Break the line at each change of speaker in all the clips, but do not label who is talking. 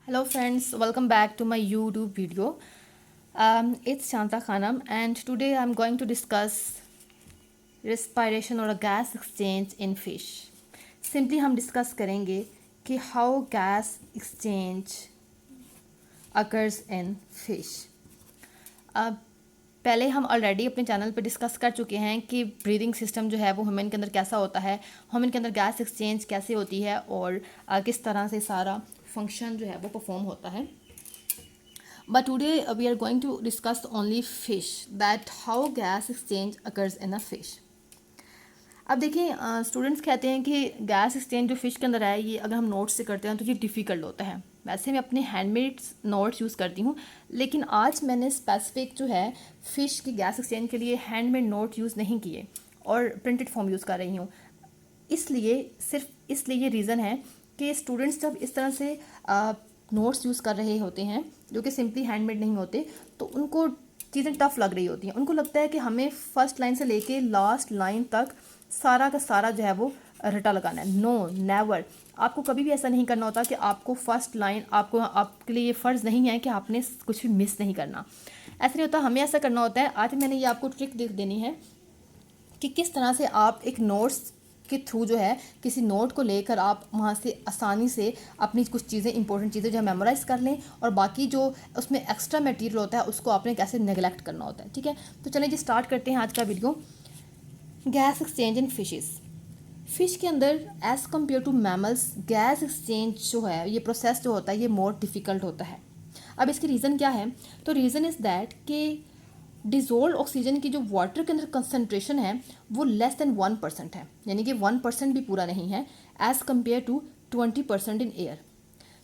Hello friends, welcome back to my YouTube video. It's Shanta Khanam and today I'm going to discuss respiration or a gas exchange in fish. Simply हम discuss करेंगे कि how gas exchange occurs in fish. अब पहले हम already अपने channel पे discuss कर चुके हैं कि ब्रीदिंग सिस्टम जो है वो ह्यूमन के अंदर कैसा होता है, ह्यूमन के अंदर गैस एक्सचेंज कैसे होती है और किस तरह से सारा फंक्शन जो है वो परफॉर्म होता है. But today we are going to discuss only fish, that how gas exchange occurs in a fish. अब देखिए स्टूडेंट्स कहते हैं कि गैस एक्सचेंज जो फ़िश के अंदर है ये अगर हम नोट्स से करते हैं तो ये डिफ़िकल्ट होता है. वैसे मैं अपने हैंडमेड नोट्स यूज़ करती हूँ, लेकिन आज मैंने स्पेसिफिक जो है फ़िश की गैस एक्सचेंज के लिए हैंडमेड नोट यूज़ नहीं किए और प्रिंटेड फॉर्म यूज़ कर रही हूँ. सिर्फ इसलिए ये रीज़न है कि स्टूडेंट्स जब इस तरह से नोट्स यूज़ कर रहे होते हैं जो कि सिंपली हैंडमेड नहीं होते, तो उनको चीज़ें टफ़ लग रही होती हैं. उनको लगता है कि हमें फ़र्स्ट लाइन से लेके लास्ट लाइन तक सारा का सारा जो है वो रटा लगाना है. No, never. आपको कभी भी ऐसा नहीं करना होता कि आपको फ़र्स्ट लाइन आपके लिए ये फ़र्ज़ नहीं है कि आपने कुछ भी मिस नहीं करना. ऐसा नहीं होता, हमें ऐसा करना होता है. आज मैंने ये आपको ट्रिक देनी है कि किस तरह से आप एक नोट्स के थ्रू जो है किसी नोट को लेकर आप वहाँ से आसानी से अपनी कुछ चीज़ें इंपॉर्टेंट चीज़ें जो है मेमोराइज़ कर लें, और बाकी जो उसमें एक्स्ट्रा मटेरियल होता है उसको आपने कैसे नेगलेक्ट करना होता है. ठीक है, तो चलिए जी स्टार्ट करते हैं आज का video. Gas exchange in fishes. Fish के अंदर as compared to mammals gas exchange जो है ये प्रोसेस जो होता है ये मोर डिफ़िकल्ट होता है. अब इसकी रीज़न क्या है? तो रीज़न इज़ दैट कि डिज़ोल्व ऑक्सीजन की जो वाटर के अंदर कंसनट्रेशन है वो लेस देन 1% है, यानी कि 1% भी पूरा नहीं है as compared to 20% in air.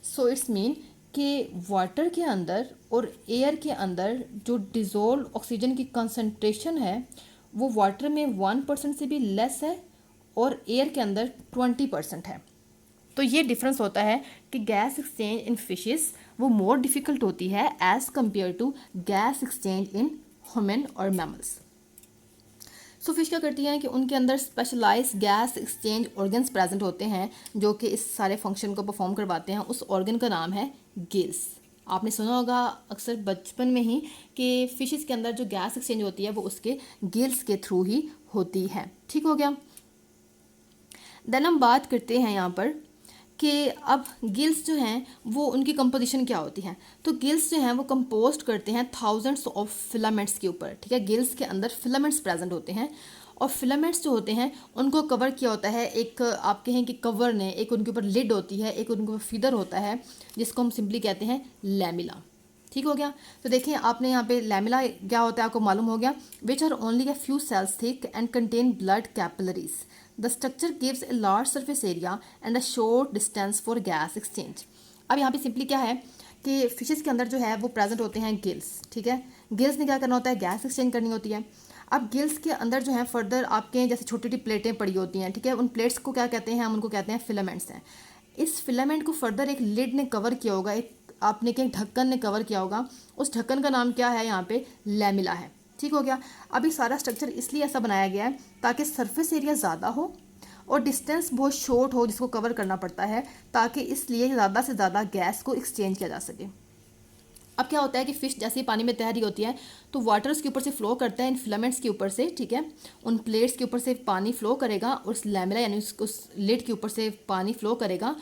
So it's mean कि वाटर के अंदर और एयर के अंदर जो डिज़ोल्व ऑक्सीजन की कंसनट्रेशन है वो वाटर में 1% से भी लेस है और एयर के अंदर 20% है. तो ये डिफरेंस होता है कि गैस एक्सचेंज इन फिशेस वो मोर डिफ़िकल्ट होती है as compared to gas exchange in human और मैमल्स. सो फिश क्या करती हैं कि उनके अंदर specialize gas exchange organs present होते हैं जो कि इस सारे फंक्शन को परफॉर्म करवाते हैं. उस ऑर्गन का नाम है गिल्स. आपने सुना होगा अक्सर बचपन में ही कि फिशेस के अंदर जो गैस एक्सचेंज होती है वो उसके गिल्स के थ्रू ही होती है. ठीक हो गया. देन हम बात करते हैं यहाँ पर कि अब गिल्स जो हैं वो उनकी कंपोजिशन क्या होती है. तो गिल्स जो हैं वो कंपोस्ट करते हैं थाउजेंड्स ऑफ फिलामेंट्स के ऊपर. ठीक है, गिल्स के अंदर फिलामेंट्स प्रेजेंट होते हैं और फिलामेंट्स जो होते हैं उनको कवर किया होता है एक आप कहें कि कवर ने, एक उनके ऊपर लिड होती है, एक उनके ऊपर फीदर होता है जिसको हम सिंपली कहते हैं लैमिला. ठीक हो गया. तो देखिए आपने यहाँ पे लैमिला क्या होता है आपको मालूम हो गया. Which are only a few cells thick and contain blood capillaries. The structure gives a large surface area and a short distance for gas exchange. अब यहाँ पे सिंपली क्या है कि फिशेस के अंदर जो है वो प्रेजेंट होते हैं गिल्स. ठीक है, गिल्स ने क्या करना होता है, गैस एक्सचेंज करनी होती है. अब गिल्स के अंदर जो है फर्दर आपके जैसे छोटी छोटी प्लेटें पड़ी होती हैं. ठीक है, उन प्लेट्स को क्या कहते हैं, हम उनको कहते हैं फिलामेंट्स हैं. इस फिलामेंट को फर्दर एक लिड ने कवर किया होगा, एक आपने क्या ढक्कन ने कवर किया होगा. उस ढक्कन का नाम क्या है, यहाँ पे लैमिला है. ठीक हो गया. अभी सारा स्ट्रक्चर इसलिए ऐसा बनाया गया है ताकि सरफेस एरिया ज़्यादा हो और डिस्टेंस बहुत शॉर्ट हो जिसको कवर करना पड़ता है, ताकि इसलिए ज़्यादा से ज़्यादा गैस को एक्सचेंज किया जा सके. अब क्या होता है कि फ़िश जैसे ही पानी में तैर रही होती है तो वाटर उसके ऊपर से फ्लो करता है इन फिलामेंट्स के ऊपर से. ठीक है, उन प्लेट्स के ऊपर से पानी फ्लो करेगा और उस लैमिला यानी उस लिड के ऊपर से पानी फ्लो करेगा.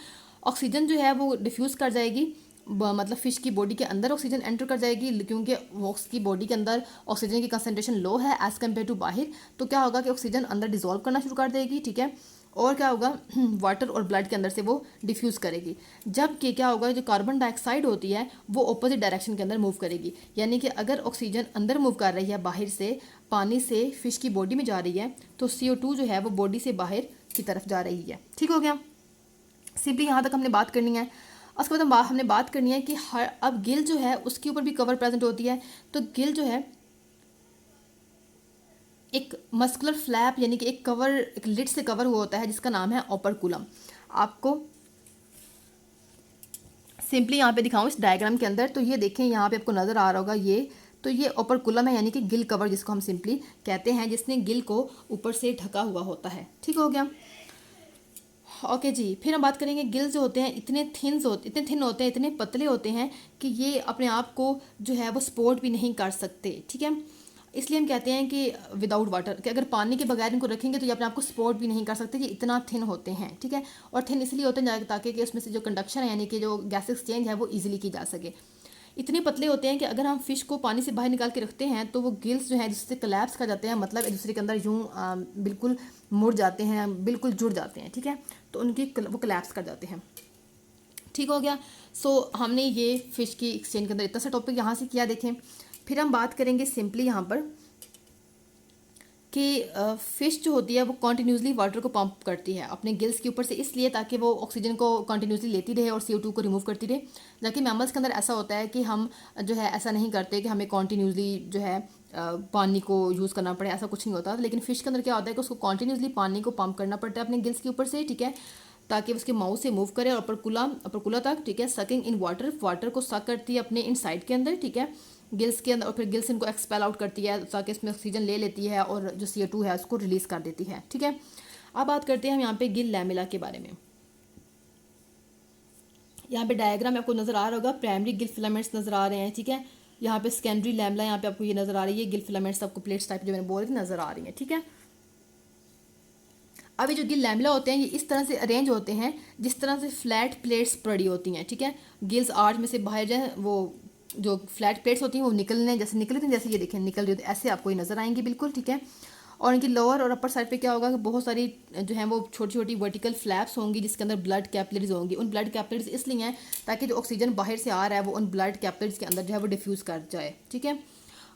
ऑक्सीजन जो है वो डिफ्यूज़ कर जाएगी, मतलब फ़िश की बॉडी के अंदर ऑक्सीजन एंटर कर जाएगी क्योंकि उसकी बॉडी के अंदर ऑक्सीजन की कंसनट्रेशन लो है एज़ कम्पेयर टू बाहर. तो क्या होगा कि ऑक्सीजन अंदर डिजोल्व करना शुरू कर देगी. ठीक है, और क्या होगा वाटर और ब्लड के अंदर से वो डिफ्यूज़ करेगी. जबकि क्या होगा, जो कार्बन डाइऑक्साइड होती है वो अपोजिट डायरेक्शन के अंदर मूव करेगी. यानी कि अगर ऑक्सीजन अंदर मूव कर रही है बाहर से, पानी से फ़िश की बॉडी में जा रही है, तो CO2 जो है वो बॉडी से बाहर की तरफ जा रही है. ठीक हो गया. सिंपली यहाँ तक हमने बात करनी है. उसके बाद हमने बात करनी है कि हर अब गिल जो है उसके ऊपर भी कवर प्रेजेंट होती है. तो गिल जो है एक मस्कुलर फ्लैप यानी कि एक कवर, एक लिड से कवर हुआ होता है जिसका नाम है ओपरकुलम. आपको सिंपली यहाँ पे दिखाऊं इस डायग्राम के अंदर, तो ये देखें यहाँ पे आपको नज़र आ रहा होगा तो ये ओपरकुलम है यानी कि गिल कवर जिसको हम सिंपली कहते हैं, जिसने गिल को ऊपर से ढका हुआ होता है. ठीक हो गया. ओके जी, फिर हम बात करेंगे गिल्स जो होते हैं इतने थिन होते हैं, इतने पतले होते हैं कि ये अपने आप को जो है वो सपोर्ट भी नहीं कर सकते, ठीक है। इसलिए हम कहते हैं कि विदाउट वाटर, कि अगर पानी के बगैर इनको रखेंगे तो ये अपने आप को सपोर्ट भी नहीं कर सकते, कि इतना थिन होते हैं, ठीक है। और थिन इसलिए होते हैं ताकि कि उसमें से जो कंडक्शन है यानी कि जो गैस एक्सचेंज है वो ईजिली की जा सके। इतने पतले होते हैं कि अगर हम फिश को पानी से बाहर निकाल के रखते हैं तो वो गिल्स जो है जिससे कोलैप्स कर जाते हैं, मतलब एक दूसरे के अंदर यूं बिल्कुल मुड़ जाते हैं, बिल्कुल जुड़ जाते हैं, ठीक है। तो उनकी वो कोलैप्स कर जाते हैं, ठीक हो गया। सो हमने ये फ़िश की एक्सचेंज के अंदर इतना सा टॉपिक यहाँ से किया, देखें। फिर हम बात करेंगे सिंपली यहाँ पर कि फ़िश जो होती है वो कॉन्टीन्यूसली वाटर को पंप करती है अपने गिल्स के ऊपर से, इसलिए ताकि वो ऑक्सीजन को कॉन्टीन्यूसली लेती रहे और CO2 को रिमूव करती रहे। जबकि मैमल्स के अंदर ऐसा होता है कि हम जो है ऐसा नहीं करते कि हमें कॉन्टीन्यूसली जो है पानी को यूज़ करना पड़े, ऐसा कुछ नहीं होता। लेकिन फ़िश के अंदर क्या होता है कि उसको कॉन्टीन्यूसली पानी को पंप करना पड़ता है अपने गिल्स के ऊपर से, ठीक है, ताकि उसके माउथ से मूव करे और अपर कुला तक, ठीक है। सकिंग इन वाटर को सक करती है अपने इनसाइड के अंदर, ठीक है, गिल्स के अंदर, और फिर गिल्स इनको एक्सपेल आउट करती है ताकि इसमें ऑक्सीजन ले लेती है और जो CO2 है उसको रिलीज़ कर देती है, ठीक है। अब बात करते हैं हम यहाँ पे गिल लैमेला के बारे में। यहाँ पे डायग्राम आपको नज़र आ रहा होगा, प्राइमरी गिल फिलामेंट्स नज़र आ रहे हैं, ठीक है। यहाँ पे सेकेंडरी लैमेला, यहाँ पे आपको ये नज़र आ रही है, गिल फिलामेंट्स आपको प्लेट्स टाइप जो मैंने बोल रही थी नज़र आ रही है, ठीक है। अब ये जो गिल लैमेला होते हैं ये इस तरह से अरेंज होते हैं जिस तरह से फ्लैट प्लेट्स पड़ी होती हैं, ठीक है। गिल्स आर्च में से बाहर जाए वो जो फ्लैट प्लेट्स होती हैं वो निकलने जैसे निकली थी, जैसे ये देखें निकल रही होती है, ऐसे आपको ये नज़र आएंगी बिल्कुल, ठीक है। और इनकी लोअर और अपर साइड पे क्या होगा कि बहुत सारी जो है वो छोटी छोटी वर्टिकल फ्लैप्स होंगी जिसके अंदर ब्लड कैपिलरीज होंगी। उन ब्लड कैपिलरीज इसलिए हैं ताकि जो ऑक्सीजन बाहर से आ रहा है वो उन ब्लड कैपिलरीज के अंदर जो है वो डिफ्यूज़ कर जाए, ठीक है।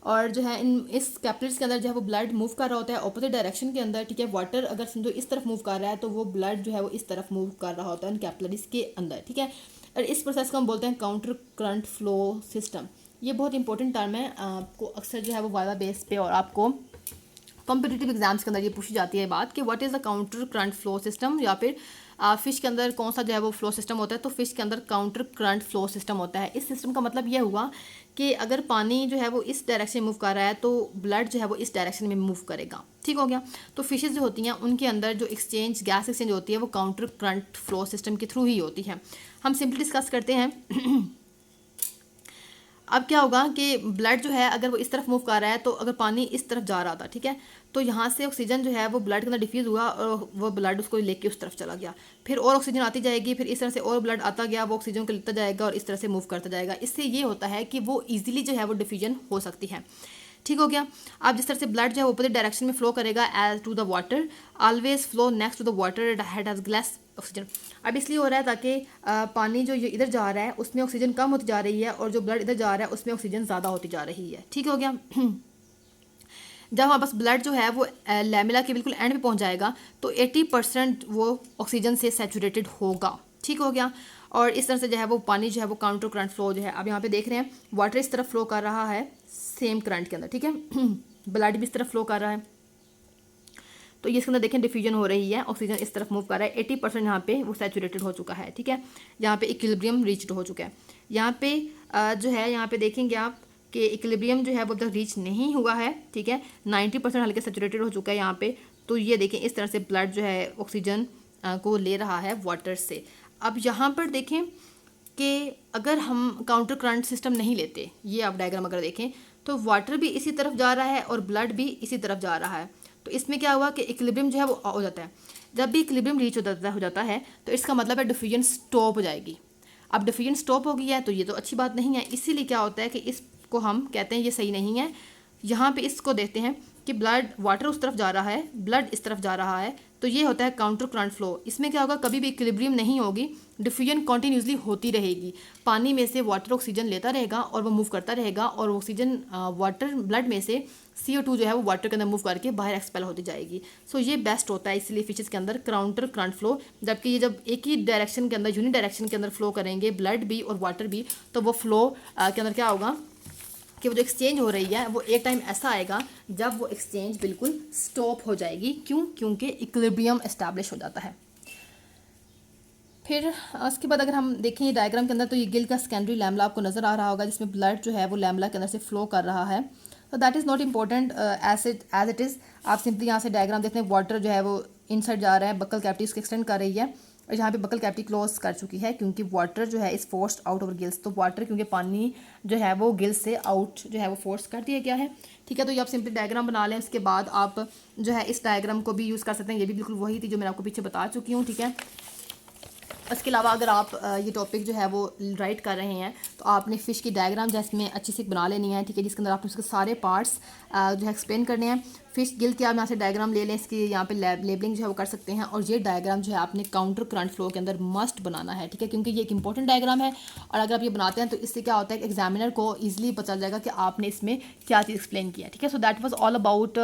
और जो है इस कैपिलरीज के अंदर जो है वो ब्लड मूव कर रहा होता है ऑपोजिट डायरेक्शन के अंदर, ठीक है। वाटर अगर समझो इस तरफ मूव कर रहा है तो वो ब्लड जो है वो इस तरफ मूव कर रहा होता है उन कैपिलरीज के अंदर, ठीक है। और इस प्रोसेस को हम बोलते हैं काउंटर करंट फ्लो सिस्टम। ये बहुत इंपॉर्टेंट टर्म है, आपको अक्सर जो है वो वाइवा बेस पे और आपको कॉम्पिटिटिव एग्जाम्स के अंदर ये पूछी जाती है बात कि what is the counter current flow system, या फिर फ़िश के अंदर कौन सा जो है वो फ्लो सिस्टम होता है। तो फ़िश के अंदर काउंटर करंट फ्लो सिस्टम होता है। इस सिस्टम का मतलब ये हुआ कि अगर पानी जो है वो इस डायरेक्शन में मूव कर रहा है तो ब्लड जो है वो इस डायरेक्शन में मूव करेगा, ठीक हो गया। तो फिशेज़ जो होती हैं उनके अंदर जो एक्सचेंज गैस एक्सचेंज होती है वो काउंटर करंट फ्लो सिस्टम के थ्रू ही होती है। हम सिंपली डिस्कस करते हैं। अब क्या होगा कि ब्लड जो है अगर वो इस तरफ मूव कर रहा है तो अगर पानी इस तरफ जा रहा था, ठीक है, तो यहाँ से ऑक्सीजन जो है वो ब्लड के अंदर डिफ्यूज़ हुआ और वो ब्लड उसको लेके उस तरफ चला गया। फिर और ऑक्सीजन आती जाएगी, फिर इस तरह से और ब्लड आता गया, वो ऑक्सीजन को लेता जाएगा और इस तरह से मूव करता जाएगा। इससे ये होता है कि वो ईजिली जो है वो डिफ्यूजन हो सकती है, ठीक हो गया। अब जिस तरह से ब्लड जो है अपोजिट डायरेक्शन में फ्लो करेगा as to the water, always flow next to the water had has glass oxygen. अब इसलिए हो रहा है ताकि पानी जो ये इधर जा रहा है उसमें ऑक्सीजन कम होती जा रही है और जो ब्लड इधर जा रहा है उसमें ऑक्सीजन ज़्यादा होती जा रही है, ठीक हो गया। जब हमारे पास ब्लड जो है वो लैमेला के बिल्कुल एंड पे पहुंच जाएगा तो 80% वो ऑक्सीजन से सैचुरेटेड होगा, ठीक हो गया। और इस तरह से जो है वो पानी जो है वो काउंटर करंट फ्लो जो है, अब यहाँ पे देख रहे हैं वाटर इस तरफ फ्लो कर रहा है सेम करंट के अंदर, ठीक है। ब्लड भी इस तरफ फ्लो कर रहा है तो ये इसके अंदर देखें डिफ्यूजन हो रही है, ऑक्सीजन इस तरफ मूव कर रहा है। 80% यहाँ पे वो सैचुरेटेड हो चुका है, ठीक है। यहाँ पे इक्विलिब्रियम रीच्ड हो चुका है। यहाँ पे जो है यहाँ पे देखेंगे आप कि इक्विलिब्रियम जो है वो तक रीच नहीं हुआ है, ठीक है। 90% हल्के सैचुरेटेड हो चुका है यहाँ पे। तो ये देखें इस तरह से ब्लड जो है ऑक्सीजन को ले रहा है वाटर से। अब यहाँ पर देखें कि अगर हम काउंटर करंट सिस्टम नहीं लेते, ये आप डायग्राम अगर देखें तो वाटर भी इसी तरफ जा रहा है और ब्लड भी इसी तरफ जा रहा है। तो इसमें क्या हुआ कि इक्विलिब्रियम जो है वो हो जाता है। जब भी इक्विलिब्रियम रीच हो जाता है तो इसका मतलब है डिफ्यूजन स्टॉप हो जाएगी। अब डिफ्यूजन स्टॉप हो गई है तो ये तो अच्छी बात नहीं है, इसीलिए क्या होता है कि इसको हम कहते हैं ये सही नहीं है। यहाँ पे इसको देखते हैं कि ब्लड वाटर उस तरफ जा रहा है, ब्लड इस तरफ जा रहा है, तो ये होता है काउंटर करंट फ्लो। इसमें क्या होगा, कभी भी इक्विलिब्रियम नहीं होगी, डिफ्यूजन कॉन्टीन्यूसली होती रहेगी। पानी में से वाटर ऑक्सीजन लेता रहेगा और वो मूव करता रहेगा और ऑक्सीजन वाटर ब्लड में से CO2 जो है वो वाटर के अंदर मूव करके बाहर एक्सपेल होती जाएगी। सो ये बेस्ट होता है इसलिए फिशेस के अंदर काउंटर करंट फ्लो। जबकि ये जब एक ही डायरेक्शन के अंदर यूनि डायरेक्शन के अंदर फ्लो करेंगे ब्लड भी और वाटर भी, तो वो फ्लो के अंदर क्या होगा कि वो जो एक्सचेंज हो रही है वो एक टाइम ऐसा आएगा जब वो एक्सचेंज बिल्कुल स्टॉप हो जाएगी। क्यों? क्योंकि इक्विलिब्रियम एस्टैब्लिश हो जाता है। फिर उसके बाद अगर हम देखें डायग्राम के अंदर तो ये गिल का सेकेंडरी लैमला आपको नज़र आ रहा होगा जिसमें ब्लड जो है वो लैमला के अंदर से फ्लो कर रहा है। तो that is not important as it is. आप सिंपली यहाँ से डायग्राम देखते हैं, वाटर जो है वो इनसाइड जा रहा है, बक्कल कैविटी उसको एक्सटेंड कर रही है और यहाँ पे बकल कैविटी क्लोज कर चुकी है क्योंकि वाटर जो है इस फोर्स्ड आउट ओवर गिल्स, तो वाटर क्योंकि पानी जो है वो गिल्स से आउट जो है वो फोर्स कर दिया गया है। ठीक है, तो ये आप सिंपली डायग्राम बना लें। उसके बाद आप जो है इस डायग्राम को भी यूज़ कर सकते हैं, ये भी बिल्कुल वही थी जो मैंने आपको पीछे बता चुकी हूँ। ठीक है, इसके अलावा अगर आप ये टॉपिक जो है वो राइट कर रहे हैं तो आपने फ़िश की डायग्राम जैसे में अच्छे से बना लेनी है। ठीक है, जिसके अंदर आपने उसके सारे पार्ट्स जो है एक्सप्लेन करने हैं। फ़िश गिल के आप यहाँ से डायग्राम ले लें, इसकी यहाँ पे लेबलिंग जो है वो कर सकते हैं। और ये डायग्राम जो है आपने काउंटर करंट फ्लो के अंदर मस्ट बनाना है। ठीक है, क्योंकि ये एक इंपॉर्टेंट डायग्राम है और अगर आप ये बनाते हैं तो इससे क्या होता है कि एग्जामिनर को ईजिली पता चल जाएगा कि आपने इसमें क्या चीज़ एक्सप्लेन किया है। ठीक है, so that was all about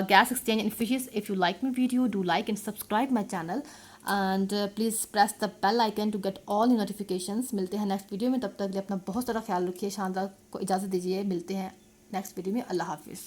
gas exchange in fishes. If you like my video, do like and subscribe my channel and please press the bell icon to get all notifications. मिलते हैं next video में, तब तक लिए अपना बहुत सारा ख्याल रखिए। शानदार को इजाज़त दीजिए, मिलते हैं नेक्स्ट वीडियो में। अल्लाह हाफिज़।